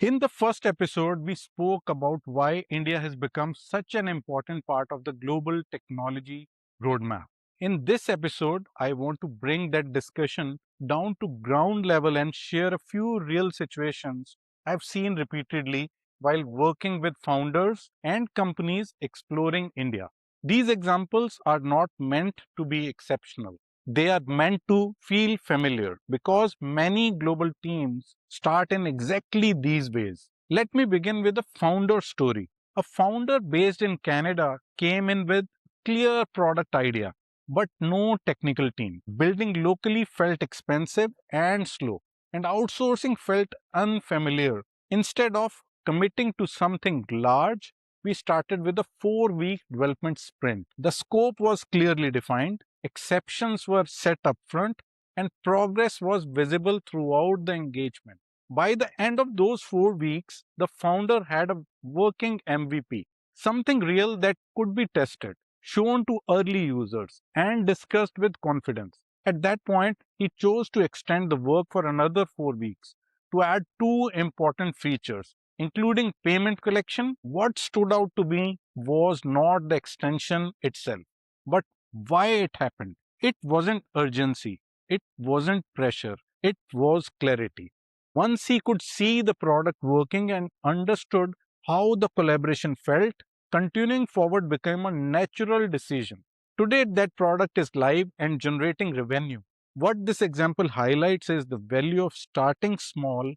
In the first episode, we spoke about why India has become such an important part of the global technology roadmap. In this episode, I want to bring that discussion down to ground level and share a few real situations I've seen repeatedly while working with founders and companies exploring India. These examples are not meant to be exceptional. They are meant to feel familiar because many global teams start in exactly these ways. Let me begin with a founder story. A founder based in Canada came in with clear product idea but no technical team. Building locally felt expensive and slow, and outsourcing felt unfamiliar. Instead of committing to something large, we started with a 4-week development sprint. The scope was clearly defined, exceptions were set up front, and progress was visible throughout the engagement. By the end of those 4 weeks, the founder had a working MVP, something real that could be tested, shown to early users, and discussed with confidence. At that point, he chose to extend the work for another 4 weeks to add two important features, including payment collection. What stood out to me was not the extension itself, but why it happened. It wasn't urgency, it wasn't pressure, it was clarity. Once he could see the product working and understood how the collaboration felt, continuing forward became a natural decision. Today, that product is live and generating revenue. What this example highlights is the value of starting small,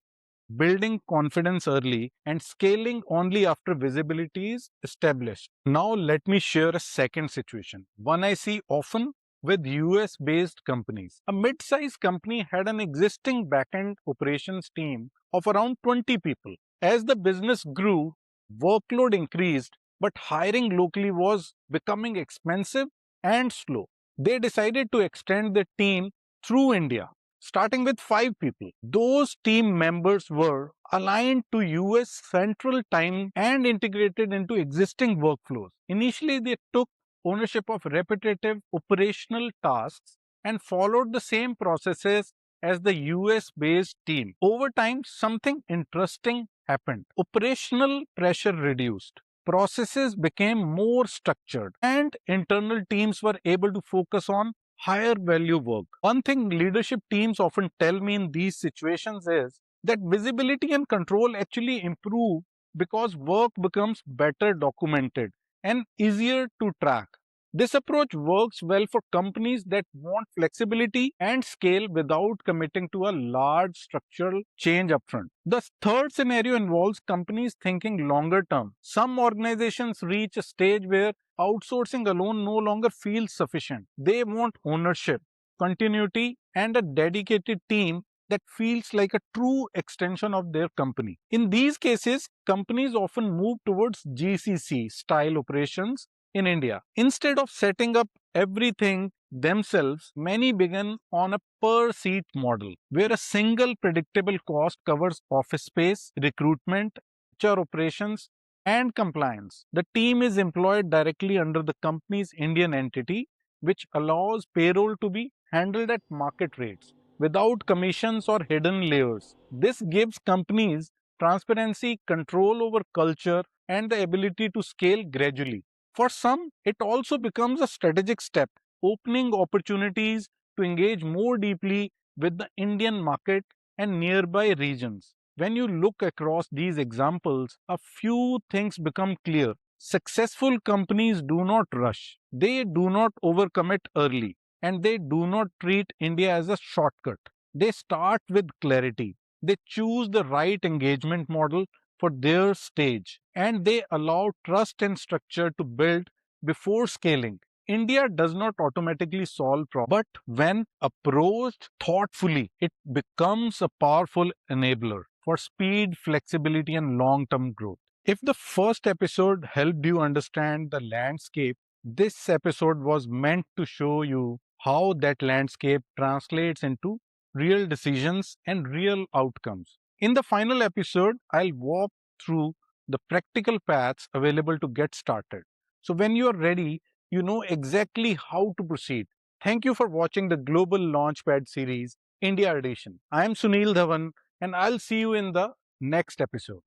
building confidence early, and scaling only after visibility is established. Now, let me share a second situation, one I see often with US based companies. A mid sized company had an existing backend operations team of around 20 people. As the business grew, workload increased, but hiring locally was becoming expensive and slow. They decided to extend the team through India, starting with 5 people. Those team members were aligned to US Central Time and integrated into existing workflows. Initially, they took ownership of repetitive operational tasks and followed the same processes as the US based team. Over time, something interesting happened. Operational pressure reduced. Processes became more structured, and internal teams were able to focus on higher value work. One thing leadership teams often tell me in these situations is that visibility and control actually improve because work becomes better documented and easier to track. This approach works well for companies that want flexibility and scale without committing to a large structural change upfront. The third scenario involves companies thinking longer term. Some organizations reach a stage where outsourcing alone no longer feels sufficient. They want ownership, continuity, and a dedicated team that feels like a true extension of their company. In these cases, companies often move towards GCC style operations in India. Instead of setting up everything themselves, many begin on a per seat model where a single predictable cost covers office space, recruitment, HR operations, and compliance. The team is employed directly under the company's Indian entity, which allows payroll to be handled at market rates without commissions or hidden layers. This gives companies transparency, control over culture, and the ability to scale gradually. For some, it also becomes a strategic step, opening opportunities to engage more deeply with the Indian market and nearby regions. When you look across these examples, a few things become clear. Successful companies do not rush, they do not overcommit early, and they do not treat India as a shortcut. They start with clarity. They choose the right engagement model for their stage, and they allow trust and structure to build before scaling. India does not automatically solve problems, but when approached thoughtfully, it becomes a powerful enabler for speed, flexibility, and long term growth. If the first episode helped you understand the landscape, this episode was meant to show you how that landscape translates into real decisions and real outcomes. In the final episode, I'll walk through the practical paths available to get started. So when you are ready, you know exactly how to proceed. Thank you for watching the Global Launchpad series, India Edition. I am Sunil Dhawan, and I'll see you in the next episode.